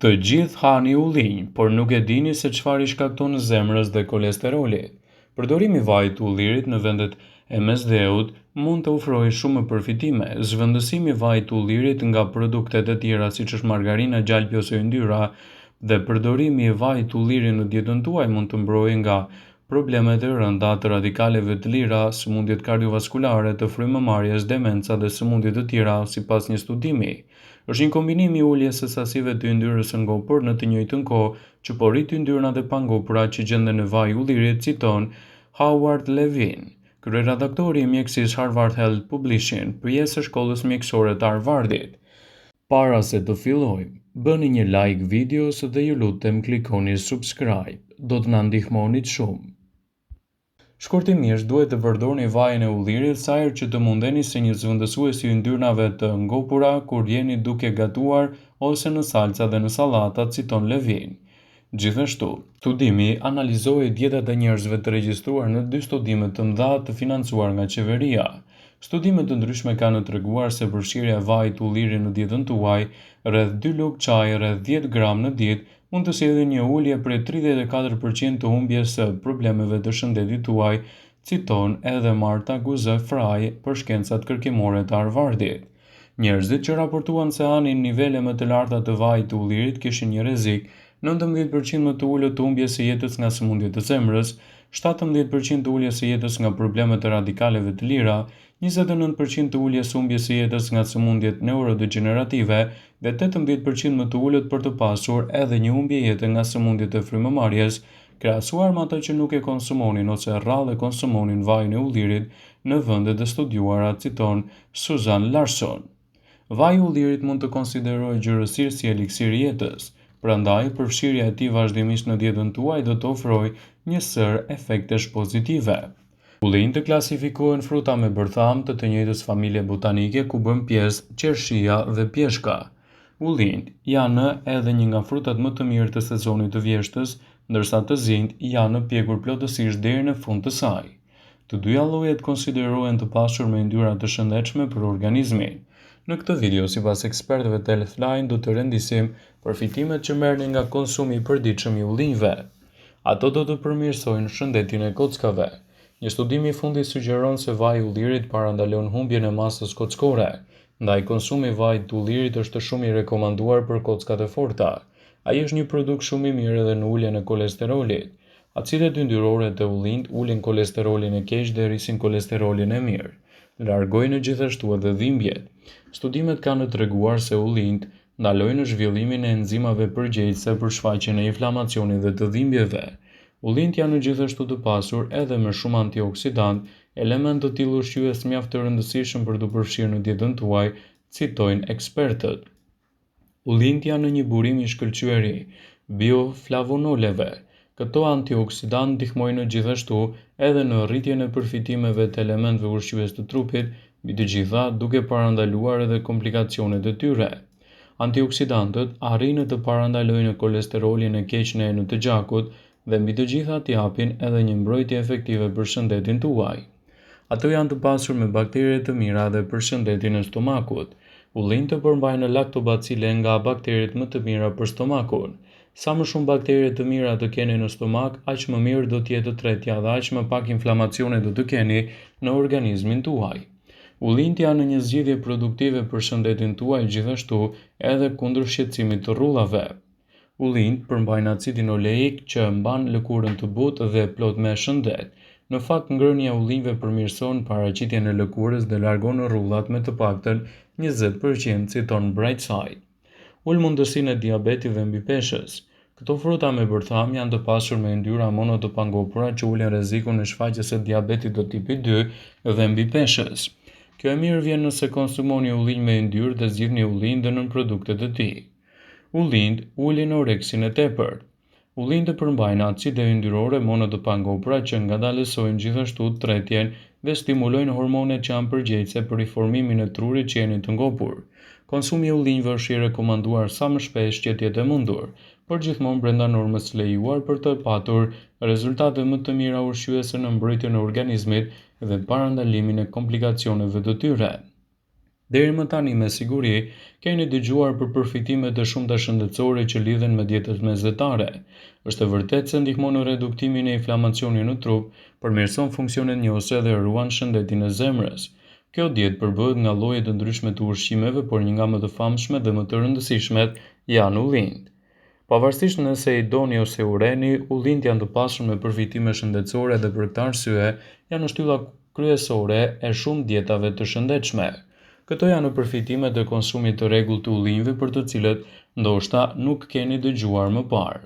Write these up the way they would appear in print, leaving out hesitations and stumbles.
Të gjithë hani ullinj, por nuk e dini se çfarë i shkakton zemrës dhe kolesteroli. Përdorimi i vajit të ullirit në vendet e mesdheut mund të ofrojë shumë përfitime. Zhvendësimi i vajit të ullirit nga produkte të tjera siç është margarina, gjalpi ose yndyra dhe përdorimi i vajit të ullirit në dietën tuaj mund të mbrojë nga problemet e rënda të radikaleve të lira, sëmundjet kardiovaskulare, të frymëmarrjes, demenca dhe sëmundje të tjera, sipas një studimi. Është një kombinim i uljes së sasive të yndyrës së ngopur në të njëjtën kohë që po rrit yndyrna dhe pangopura që gjenden në vaj ullirit, citon Howard Levin, kryeredaktori i mjekësisë Harvard Health Publishing, pjesë e shkollës mjekësore të Harvardit. Para se të fillojmë, bëni një like videos dhe ju lutem klikoni subscribe. Do të na ndihmonit shumë. Shkurtimisht, duhet të përdorni vajin e ullirit sa herë që të mundeni si një zhvendësues i yndyrnave të ngopura kur jeni duke gatuar ose në salca dhe në sallata, citon Levin. Gjithashtu, studimi analizoi dietat e njerëzve të regjistruar në 2 studime të mëdha të financuar nga qeveria. Studime të ndryshme kanë treguar se përfshirja e vajit të ullirit në dietën tuaj, rreth 2 lugë çaji rreth 10 gram në ditë, mund të sjellë një ulje prej 34% të humbjes së problemeve të shëndetit tuaj, citon edhe Marta Guzë-Frye për shkencat kërkimore të Harvardit. Njerëzit që raportuan se hanin nivele më të larta të vajit të ullirit kishin një rrezik 19% më të ulët të humbjes së jetës nga sëmundjet të zemrës, 17% të uljes së jetës nga problemet e radikaleve të lira, 29% të uljes së humbjes së jetës nga sëmundjet neurodegenerative dhe 18% më të ulët për të pasur edhe një humbje jete nga sëmundjet e frymëmarrjes, krahasuar me ata që nuk e konsumonin ose rrallë konsumonin vajin e ullirit në vendet e studiuara, citon Susan Larson. Vaji i ullirit mund të konsiderohet gjërësisht si eliksir i jetës. Prandaj, përfshirja e tij vazhdimisht në dietën tuaj do të ofrojë një sër efektesh pozitive. Ullinjt të klasifikohen fruta me bërtham të njëjtës familje botanike ku bën pjesë qershia dhe pjeshka. Ullinjt janë edhe një nga frutat më të mirë të sezonit të vjeshtës, ndërsa të zinjt janë pjekur plotësisht deri në fund të saj. Të dyja llojet konsiderohen të pasur me yndyra të shëndetshme për organizmin. Në këtë video, sipas ekspertëve të Healthline, do të rendisim përfitimet që merrni nga konsumi i përditshëm i ullinjve. Ato do të përmirësojnë shëndetin e kockave. Një studim i fundit sugjeron se vaji i ullirit parandalon humbjen e masës kockore, ndaj konsumi i vajit të ullirit është shumë i rekomanduar për kockat e forta. Ai është një produkt shumë i mirë edhe në uljen e kolesterolit. Acidet yndyrore të ullinjt ulin kolesterolin e keq dhe rrisin kolesterolin e mirë. Largojnë gjithashtu edhe dhimbjet. Studimet kanë treguar se ullinjt ndalojnë zhvillimin e enzimave përgjegjëse për shfaqjen e inflamacionit dhe të dhimbjeve. Ullinjt janë gjithashtu të pasur edhe me shumë antioksidant, element të tillë ushqyes mjaft të rëndësishëm për të përfshirë në dietën tuaj, citojnë ekspertët. Ullinjt janë një burim i shkëlqyeri bioflavonoleve. Këto antioksidant ndihmojnë gjithashtu edhe në rritjen e përfitimeve të elementëve ushqyes të trupit, mbi të gjitha duke parandaluar edhe komplikacionet e tyre. Antioksidantët arrin të parandalojnë kolesterolin e keq në enët e gjakut dhe mbi të gjitha t'japin edhe një mbrojtje efektive për shëndetin tuaj. Ato janë të pasur me baktere të mira dhe për shëndetin e stomakut. Ullinjt të përmbajnë laktobacile nga bakteret më të mira për stomakun. Sa më shumë baktere të mira të keni në stomak, aq më mirë do të jetë tretja dhe aq më pak inflamacione do të keni në organizmin tuaj. Ullinjt janë një zgjidhje produktive për shëndetin tuaj, gjithashtu edhe kundër shqetësimit të rrullave. Ullinjt përmbajnë acidin oleik që mban lëkurën të butë dhe plot me shëndet. Në fakt, ngrënia e ullinjve përmirëson paraqitjen e lëkurës dhe largon rrullat me të paktën 20%, citon Brightside. Ul mundësinë e diabetit dhe mbipeshës. Këto fruta me bërtham janë të pasur me yndyra mono të pangopura që ulin rrezikun e shfaqjes së diabetit të tipit 2 dhe mbipeshës. Kjo e mirë vjen nëse konsumoni ullinj me yndyrë dhe zgjidhni ullinj dhe nën produktet e tij. Ullinjt ulin oreksin e tepërt. Ullinjt përmbajnë acide yndyrore mono të pangopura që ngadalësojnë gjithashtu tretjen dhe stimulojnë hormonet që janë përgjegjëse për riformimin e trurit që jeni të ngopur. Konsumi i ullinjve është i rekomanduar sa më shpesh që të jetë mundur, por gjithmonë brenda normës së lejuar për të patur rezultate më të mira ushqyese në mbrojtjen e organizmit dhe parandalimin e komplikacioneve të tyre. Deri më tani me siguri keni dëgjuar për përfitimet e shumta shëndetësore që lidhen me dietat mesdhetare. Është e vërtetë se ndihmon në reduktimin e inflamacionit në trup, përmirëson funksionin njohëse dhe ruan shëndetin e zemrës. Kjo dietë përbëhet nga lloje të ndryshme të ushqimeve, por një nga më të famshme dhe më të rëndësishmet janë ullint. Pavarësisht nëse i doni ose urreni, ullint janë të pasur me përfitime shëndetësore dhe për këtë arsye janë shtylla kryesore e shumë dietave të shëndetshme. Këto janë përfitimet e konsumit të rregullt të ullinjve për të cilët ndoshta nuk keni dëgjuar më parë.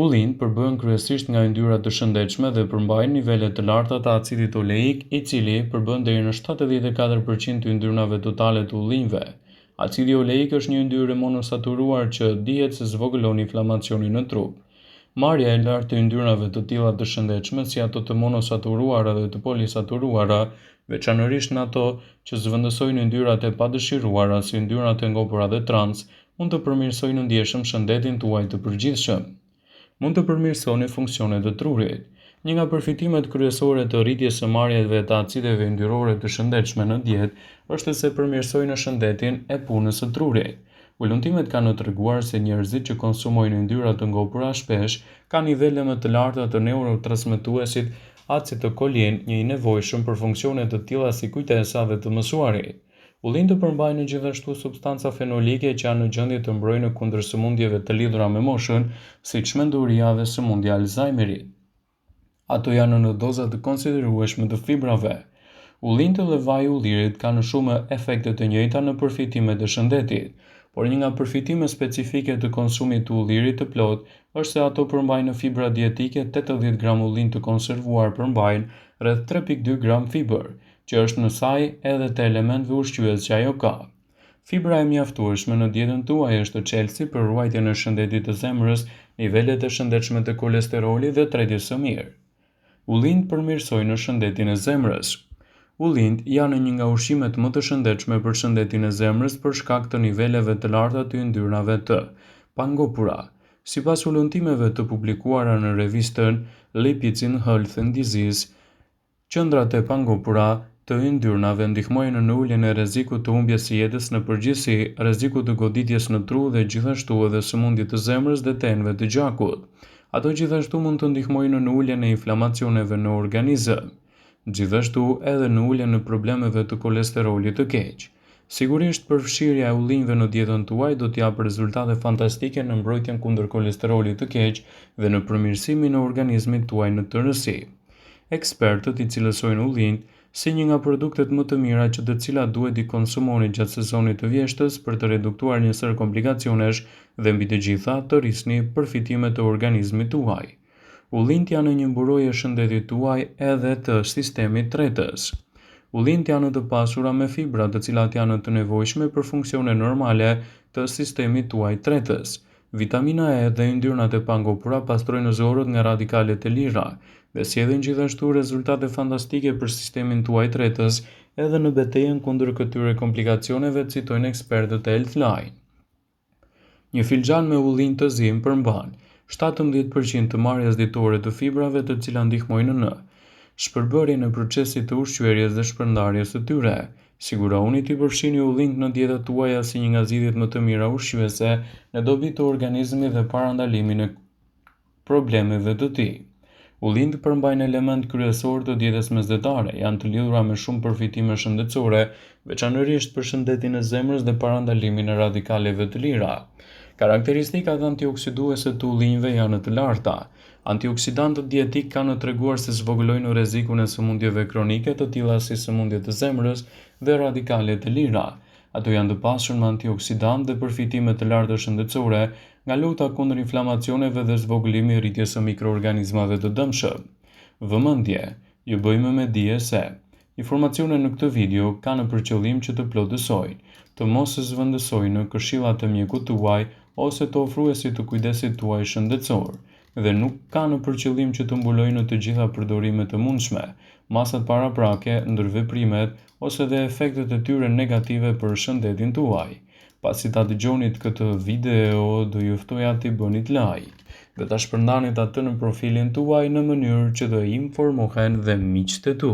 Ullinjt përbëhen kryesisht nga ynyra të shëndetshme dhe përmbajnë nivele të larta të acidit oleik, i cili përbën deri në 74% të yndyrnave totale të ullinjve. Acidi oleik është një yndyrë monosaturuar që dihet se zvogëlon inflamacionin në trup. Marrja e lartë të yndyrnave të tilla të shëndetshme, si ato të monosaturuara dhe të polisaturuara, veçanërisht në ato që zhvendësojnë yndyrat e padëshiruara si yndyrat e ngopura dhe trans, mund të përmirësojnë ndjeshëm shëndetin tuaj të përgjithshëm. Mund të përmirësoni funksionet e trurit. Një nga përfitimet kryesore të rritjes së marrjeve të acideve yndyrore të shëndetshme në dietë është se përmirësojnë shëndetin e punës së trurit. Ullëntimet kanë treguar se njerëzit që konsumojnë yndyra të ngopura shpesh kanë nivele më të larta të neurotransmetuesit acid të kolin, një i nevojshëm për funksione të tilla si kujtesa dhe të mësuarit. Ullintët përmbajnë gjithashtu substanca fenolike që janë në gjendje të mbrojnë kundër sëmundjeve të lidhura me moshën, siç menduria dhe sëmundja e Alzheimerit. Ato janë në doza të konsiderueshme të fibrave. Ullintët dhe vaji i ullirit kanë shumë efekte të njëjta në përfitimet e shëndetit, por një nga përfitimet specifike të konsumit të ullirit të plotë është se ato përmbajnë fibra dietike. 80 gram ullin të konservuar përmbajnë rreth 3.2 gram fibër, që është në saj edhe të elementëve ushqyes që ajo ka. Fibra e mjaftueshme në dietën tuaj është çelësi për ruajtjen e shëndetit të zemrës, nivelet e shëndetshme të kolesterolit dhe tretjes së mirë. Ullint përmirësojnë shëndetin e zemrës. Ullint janë një nga ushqimet më të shëndetshme për shëndetin e zemrës për shkak të niveleve të larta të yndyrnave të pangopura. Sipas ullëntimeve të publikuara në revistën Lipids in Health and Disease, qendrat e pangopura të yndyrnave ndihmojnë në uljen e rrezikut të humbjes së jetës në përgjithësi, rrezikut të goditjes në tru dhe gjithashtu edhe sëmundje të zemrës dhe të enëve të gjakut. Ato gjithashtu mund të ndihmojnë në uljen e inflamacioneve në organizëm. Gjithashtu edhe në uljen e problemeve të kolesterolit të keq. Sigurisht përfshirja e ullinjve në dietën tuaj do të japë rezultate fantastike në mbrojtjen kundër kolesterolit të keq dhe në përmirësimin e organizmit tuaj në tërësi. Ekspertët i cilësojnë ullinjt si një nga produktet më të mira që të cilat duhet i konsumoni gjatë sezonit të vjeshtës për të reduktuar një sër komplikacionesh dhe mbi të gjitha të rrisni përfitimet e organizmit tuaj. Ullint janë një mburojë e shëndetit tuaj edhe të sistemit tretës. Ullint janë të pasura me fibra të cilat janë të nevojshme për funksione normale të sistemit tuaj tretës. Vitamina E dhe yndyrnat e pangopura pastrojnë zorët nga radikalet e lira dhe sjellin gjithashtu rezultate fantastike për sistemin tuaj tretës edhe në betejën kundër këtyre komplikacioneve, citojnë ekspertët e Healthline. Një filxhan me ullin të zi përmban 17% të marrjes ditore të fibrave të cilat ndihmojnë në shpërbërjen e procesit të ushqyerjes dhe shpërndarjes së tyre. Sigurohuni të përfshini ullint në dietat tuaja si një nga zgjidhjet më të mira ushqyese në dobi të organizmit dhe parandalimin e problemeve të tij. Ullintët përmbajnë element kryesor të dietës mesdhetare, janë të lidhura me shumë përfitime shëndetësore, veçanërisht për shëndetin e zemrës dhe parandalimin e radikaleve të lira. Karakteristikat antioksiduese të ullinjve janë të larta. Antioksidantët dietik kanë treguar se zvogëlojnë rrezikun e sëmundjeve kronike të tilla si sëmundjet e zemrës dhe radikalet e lira. Ato janë të pasur me antioksidantë dhe përfitime të larta shëndetësore, nga luta kundër inflamacioneve dhe zvogëlimi i rritjes së mikroorganizmave të dëmshëm. Vëmendje, ju bëjmë me dije se informacionet në këtë video kanë për qëllim që të plotësojnë, të mos zhvendësojnë në këshillat e mjekut tuaj ose të ofruesit të kujdesit tuaj shëndetësor, dhe nuk kanë për qëllim që të mbulojnë të gjitha përdorimet e mundshme, masat paraprake, ndërveprimet ose dhe efektet e tyre negative për shëndetin tuaj. Pasi ta dëgjonit këtë video, do ju ftoja t'i bënit like dhe ta shpërndanit atë në profilin tuaj në mënyrë që të informohen dhe miqtë e tu.